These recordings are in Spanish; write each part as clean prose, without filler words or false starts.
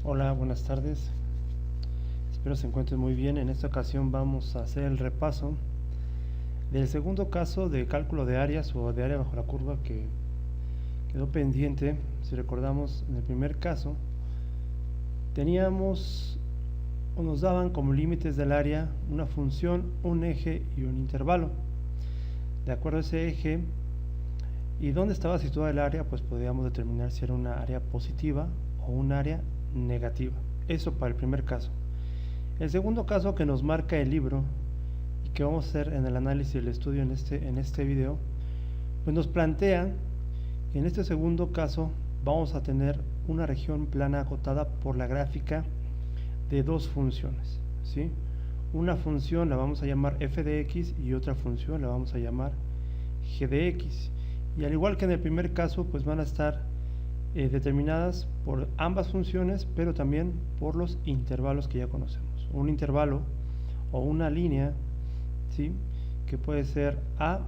Hola, buenas tardes. Espero se encuentren muy bien. En esta ocasión vamos a hacer el repaso del segundo caso de cálculo de áreas o de área bajo la curva que quedó pendiente. Si recordamos, en el primer caso teníamos o nos daban como límites del área una función, un eje y un intervalo. De acuerdo a ese eje y dónde estaba situada el área, pues podíamos determinar si era una área positiva o un área negativa. Eso para el primer caso. El segundo caso que nos marca el libro y que vamos a hacer en el análisis del estudio en este video, pues nos plantea que en este segundo caso vamos a tener una región plana acotada por la gráfica de dos funciones, ¿sí? Una función la vamos a llamar f de x y otra función la vamos a llamar g de x. Y al igual que en el primer caso, pues van a estar determinadas por ambas funciones, pero también por los intervalos que ya conocemos. Un intervalo o una línea, ¿sí?, que puede ser A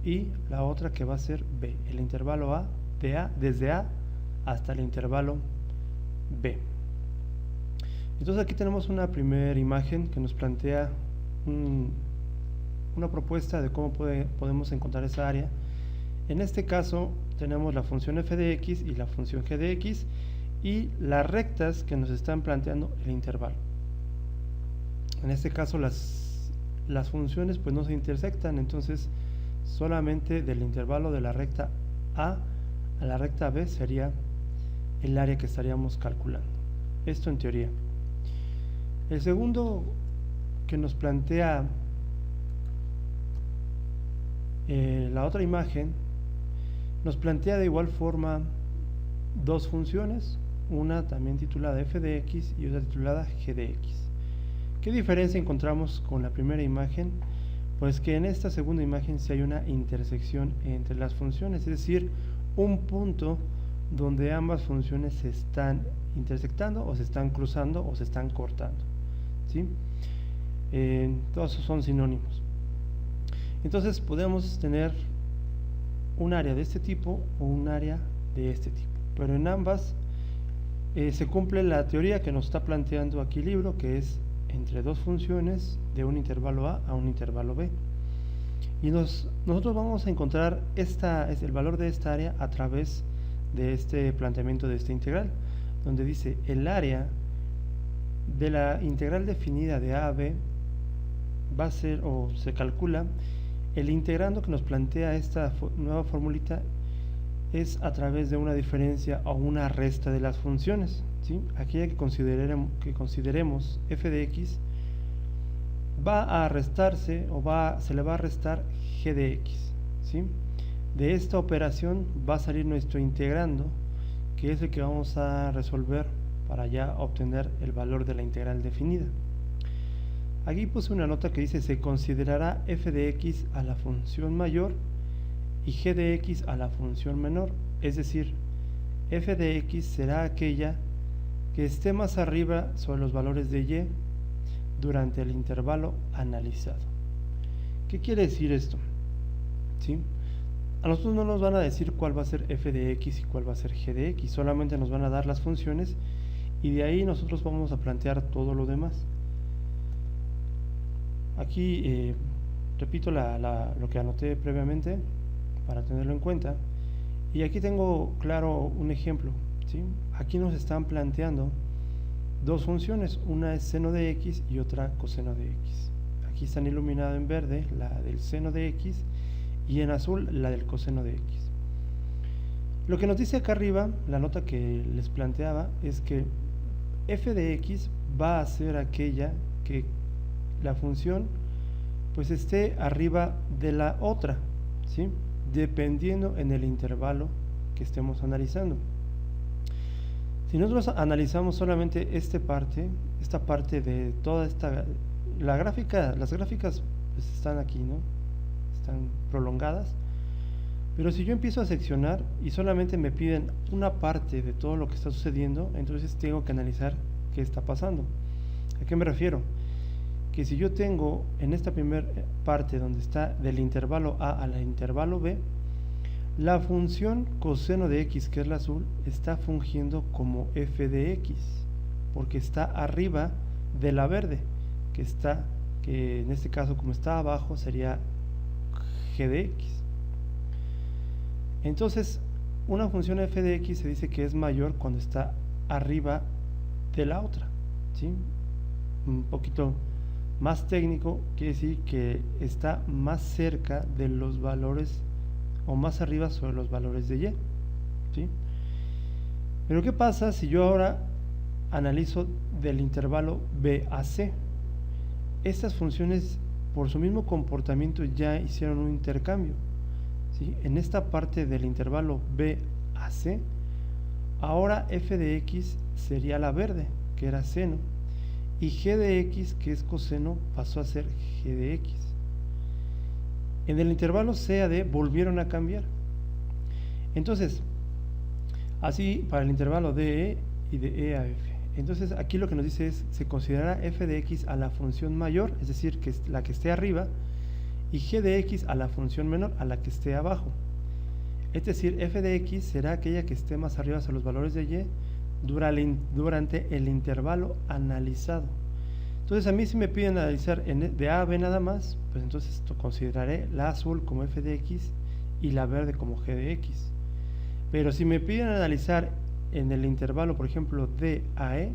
y la otra que va a ser B. El intervalo A, desde A hasta el intervalo B. Entonces aquí tenemos una primera imagen que nos plantea una propuesta de cómo podemos encontrar esa área. En este caso tenemos la función f de x y la función g de x y las rectas que nos están planteando el intervalo. En este caso las funciones pues no se intersectan, entonces solamente del intervalo de la recta A a la recta B sería el área que estaríamos calculando. Esto en teoría. El segundo que nos plantea la otra imagen nos plantea de igual forma dos funciones, una también titulada f de x y otra titulada g de x. ¿Qué diferencia encontramos con la primera imagen? Pues que en esta segunda imagen sí hay una intersección entre las funciones, es decir, un punto donde ambas funciones se están intersectando o se están cruzando o se están cortando, ¿sí? Todos son sinónimos. Entonces podemos tener un área de este tipo o un área de este tipo, pero en ambas se cumple la teoría que nos está planteando aquí el libro, que es entre dos funciones de un intervalo a un intervalo b, y nosotros vamos a encontrar el valor de esta área a través de este planteamiento de esta integral, donde dice el área de la integral definida de a a b va a ser, o se calcula, el integrando que nos plantea esta nueva formulita es a través de una diferencia o una resta de las funciones, ¿sí? Aquella que consideremos f de x va a restarse o se le va a restar g de x, ¿sí? De esta operación va a salir nuestro integrando, que es el que vamos a resolver para ya obtener el valor de la integral definida. Aquí puse una nota que dice: se considerará f de x a la función mayor y g de x a la función menor, es decir, f de x será aquella que esté más arriba sobre los valores de y durante el intervalo analizado. ¿Qué quiere decir esto? ¿Sí? A nosotros no nos van a decir cuál va a ser f de x y cuál va a ser g de x, solamente nos van a dar las funciones y de ahí nosotros vamos a plantear todo lo demás. Aquí repito lo que anoté previamente para tenerlo en cuenta, y aquí tengo claro un ejemplo, ¿sí? Aquí nos están planteando dos funciones, una es seno de x y otra coseno de x. Aquí están iluminadas en verde la del seno de x y en azul la del coseno de x. Lo que nos dice acá arriba, la nota que les planteaba, es que f de x va a ser aquella que la función pues esté arriba de la otra, ¿sí?, dependiendo en el intervalo que estemos analizando. Si nosotros analizamos solamente esta parte de toda las gráficas pues están aquí, ¿no?, están prolongadas, pero si yo empiezo a seccionar y solamente me piden una parte de todo lo que está sucediendo, entonces tengo que analizar qué está pasando. ¿A qué me refiero? Que si yo tengo en esta primera parte donde está del intervalo a al intervalo b, la función coseno de x, que es la azul, está fungiendo como f de x, porque está arriba de la verde, que en este caso, como está abajo, sería g de x. Entonces, una función f de x se dice que es mayor cuando está arriba de la otra, ¿sí? Un poquito más técnico, quiere decir que está más cerca de los valores, o más arriba sobre los valores de y, ¿sí? Pero ¿qué pasa si yo ahora analizo del intervalo b a c? Estas funciones, por su mismo comportamiento, ya hicieron un intercambio, ¿sí? En esta parte del intervalo b a c, ahora f de x sería la verde, que era seno, y g de x, que es coseno, pasó a ser g de x. En el intervalo c a d volvieron a cambiar. Entonces, así para el intervalo de e y de e a f. Entonces aquí lo que nos dice es, se considerará f de x a la función mayor, es decir, que es la que esté arriba, y g de x a la función menor, a la que esté abajo. Es decir, f de x será aquella que esté más arriba sobre los valores de y durante el intervalo analizado. Entonces a mí, si me piden analizar de a a b nada más, pues entonces consideraré la azul como f de x y la verde como g de x. Pero si me piden analizar en el intervalo, por ejemplo, d a e,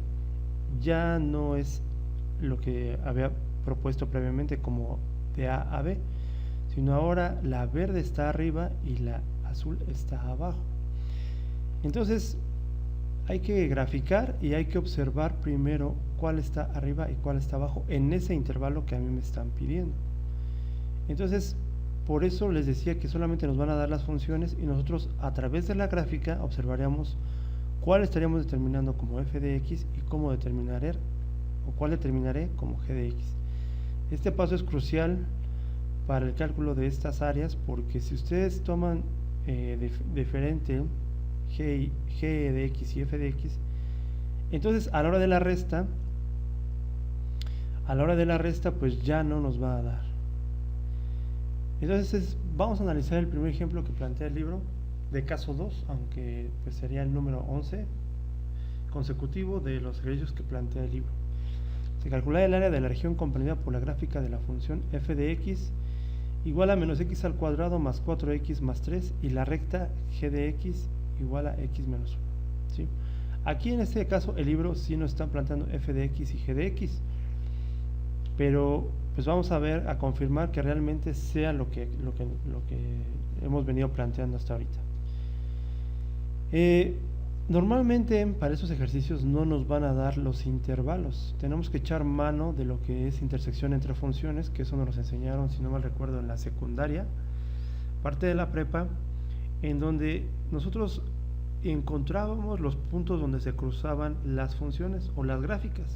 ya no es lo que había propuesto previamente como de a a b, sino ahora la verde está arriba y la azul está abajo. Entonces hay que graficar y hay que observar primero cuál está arriba y cuál está abajo en ese intervalo que a mí me están pidiendo. Entonces, por eso les decía que solamente nos van a dar las funciones y nosotros a través de la gráfica observaríamos cuál estaríamos determinando como f de x y cómo determinaré, o cuál determinaré como g de x. Este paso es crucial para el cálculo de estas áreas, porque si ustedes toman diferente g de x y f de x, entonces a la hora de la resta pues ya no nos va a dar. Entonces vamos a analizar el primer ejemplo que plantea el libro de caso 2, aunque pues sería el número 11 consecutivo de los ejercicios que plantea el libro. Se calcula el área de la región comprendida por la gráfica de la función f de x igual a menos x al cuadrado más 4x más 3 y la recta g de x igual a x menos 1, ¿sí? Aquí en este caso el libro sí nos está planteando f de x y g de x, pero pues vamos a ver, a confirmar que realmente sea lo que hemos venido planteando hasta ahorita. Normalmente para esos ejercicios no nos van a dar los intervalos, tenemos que echar mano de lo que es intersección entre funciones, que eso nos enseñaron, si no mal recuerdo, en la secundaria, parte de la prepa, en donde nosotros encontrábamos los puntos donde se cruzaban las funciones o las gráficas.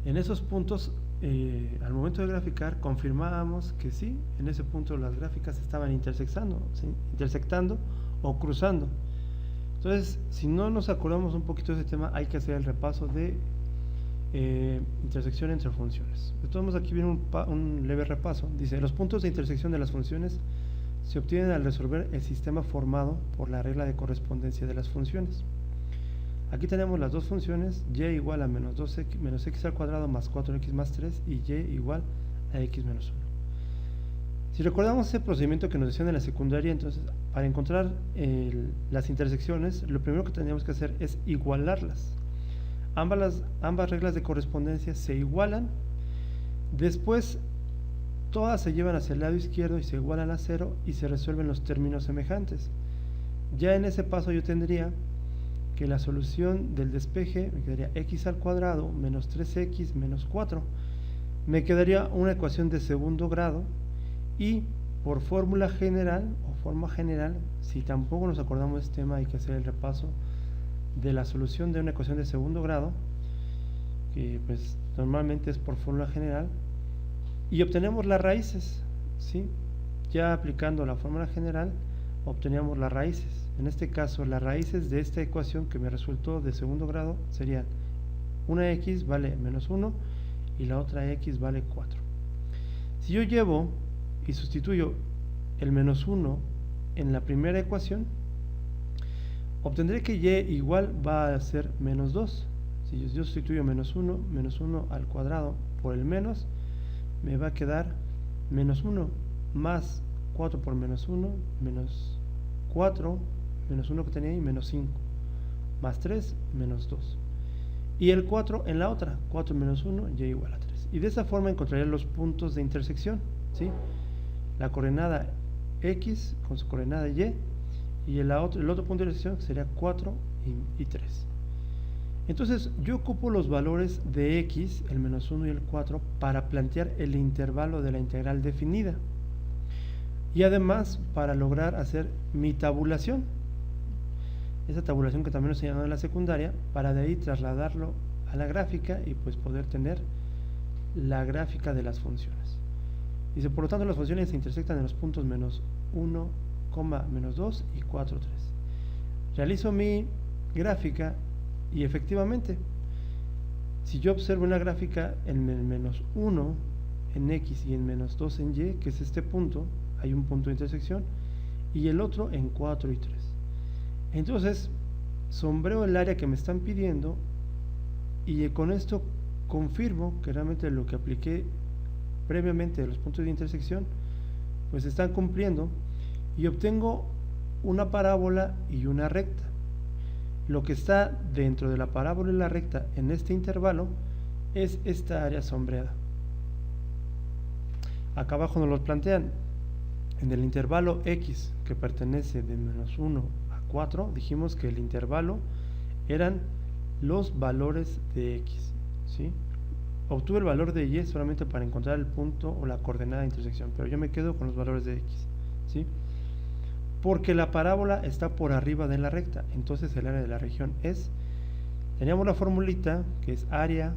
En esos puntos, al momento de graficar, confirmábamos que sí, en ese punto las gráficas estaban intersectando, ¿sí? Intersectando o cruzando. Entonces, si no nos acordamos un poquito de ese tema, hay que hacer el repaso de intersección entre funciones. De todos modos, aquí viene un leve repaso. Dice, los puntos de intersección de las funciones se obtienen al resolver el sistema formado por la regla de correspondencia de las funciones. Aquí tenemos las dos funciones, y igual a menos x al cuadrado más 4x más 3 y y igual a x menos 1. Si recordamos ese procedimiento que nos decían en la secundaria, entonces para encontrar las intersecciones, lo primero que tendríamos que hacer es igualarlas. Ambas reglas de correspondencia se igualan, después todas se llevan hacia el lado izquierdo y se igualan a 0 y se resuelven los términos semejantes. Ya en ese paso yo tendría que la solución del despeje me quedaría x al cuadrado menos 3x menos 4. Me quedaría una ecuación de segundo grado y por fórmula general o forma general, si tampoco nos acordamos de este tema, hay que hacer el repaso de la solución de una ecuación de segundo grado, que pues normalmente es por fórmula general, y obtenemos las raíces, ¿sí? Ya aplicando la fórmula general obteníamos las raíces. En este caso, las raíces de esta ecuación que me resultó de segundo grado serían una x vale menos 1 y la otra x vale 4. Si yo llevo y sustituyo el menos 1 en la primera ecuación, obtendré que y igual va a ser menos 2. Si yo sustituyo menos 1 al cuadrado por el menos, me va a quedar menos 1 más 4 por menos 1, menos 4, menos 1 que tenía ahí, menos 5, más 3, menos 2. Y el 4 en la otra, 4 menos 1, y igual a 3. Y de esa forma encontraré los puntos de intersección, ¿sí? La coordenada x con su coordenada y el otro punto de intersección sería 4 y 3. Entonces yo ocupo los valores de x, el menos 1 y el 4, para plantear el intervalo de la integral definida. Y además para lograr hacer mi tabulación. Esa tabulación que también nos enseñaron en la secundaria, para de ahí trasladarlo a la gráfica y pues poder tener la gráfica de las funciones. Dice, por lo tanto las funciones se intersectan en los puntos menos 1, menos 2 y 4, 3. Realizo mi gráfica y efectivamente, si yo observo una gráfica en el menos 1 en x y en menos 2 en y, que es este punto, hay un punto de intersección, y el otro en 4 y 3. Entonces, sombreo el área que me están pidiendo y con esto confirmo que realmente lo que apliqué previamente de los puntos de intersección pues están cumpliendo y obtengo una parábola y una recta. Lo que está dentro de la parábola y la recta en este intervalo es esta área sombreada. Acá abajo nos lo plantean. En el intervalo x, que pertenece de menos 1 a 4, dijimos que el intervalo eran los valores de x, ¿sí? Obtuve el valor de y solamente para encontrar el punto o la coordenada de intersección, pero yo me quedo con los valores de x, ¿sí? Porque la parábola está por arriba de la recta, entonces el área de la región teníamos la formulita que es área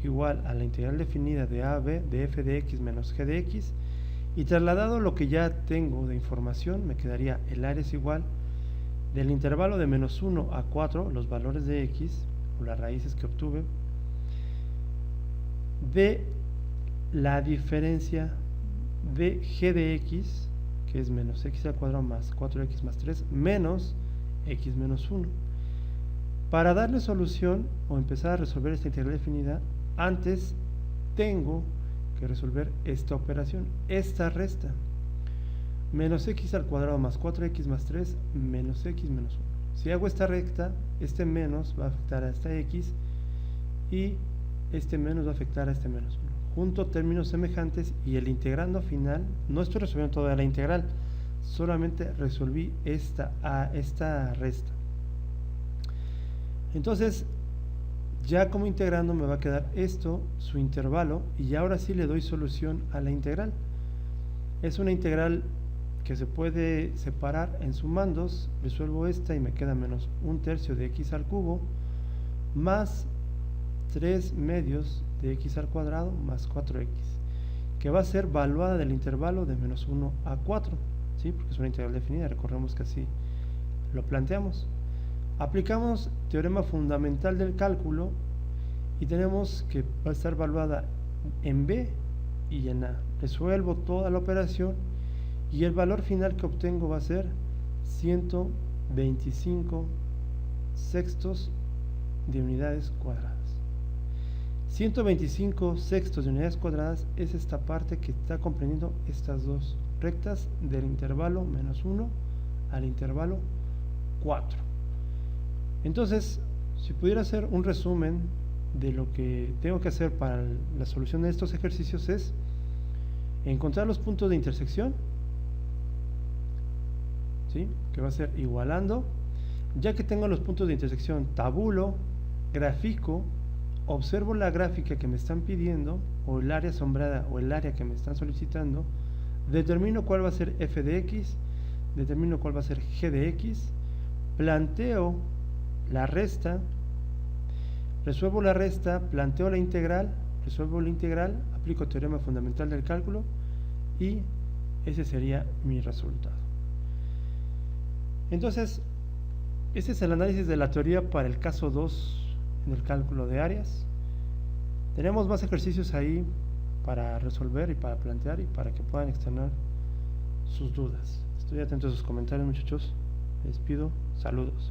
igual a la integral definida de AB de f de x menos g de x, y trasladado lo que ya tengo de información, me quedaría el área es igual del intervalo de menos 1 a 4, los valores de x, o las raíces que obtuve, de la diferencia de g de x, que es menos x al cuadrado más 4x más 3, menos x menos 1. Para darle solución o empezar a resolver esta integral definida, antes tengo que resolver esta operación, esta resta. Menos x al cuadrado más 4x más 3 menos x menos 1. Si hago esta recta, este menos va a afectar a esta x y este menos va a afectar a este menos 1. Junto términos semejantes y el integrando final, no estoy resolviendo toda la integral, solamente resolví esta resta. Entonces, ya como integrando me va a quedar esto, su intervalo, y ahora sí le doy solución a la integral. Es una integral que se puede separar en sumandos, resuelvo esta y me queda menos 1/3 de x al cubo más 3 medios de x al cuadrado más 4x, que va a ser valuada del intervalo de menos 1 a 4, ¿sí? Porque es una integral definida, recordemos que así lo planteamos. Aplicamos teorema fundamental del cálculo y tenemos que va a estar valuada en b y en a. Resuelvo toda la operación y el valor final que obtengo va a ser 125 sextos de unidades cuadradas. 125 sextos de unidades cuadradas es esta parte que está comprendiendo estas dos rectas del intervalo menos 1 al intervalo 4. Entonces, si pudiera hacer un resumen de lo que tengo que hacer para la solución de estos ejercicios, es encontrar los puntos de intersección, ¿sí? Que va a ser igualando. Ya que tengo los puntos de intersección, tabulo, grafico, observo la gráfica que me están pidiendo, o el área sombreada, o el área que me están solicitando, determino cuál va a ser f de x, determino cuál va a ser g de x, planteo la resta, resuelvo la resta, planteo la integral, resuelvo la integral, aplico teorema fundamental del cálculo y ese sería mi resultado. Entonces, ese es el análisis de la teoría para el caso 2 en el cálculo de áreas. Tenemos más ejercicios ahí para resolver y para plantear y para que puedan externar sus dudas. Estoy atento a sus comentarios, muchachos. Les pido Saludos.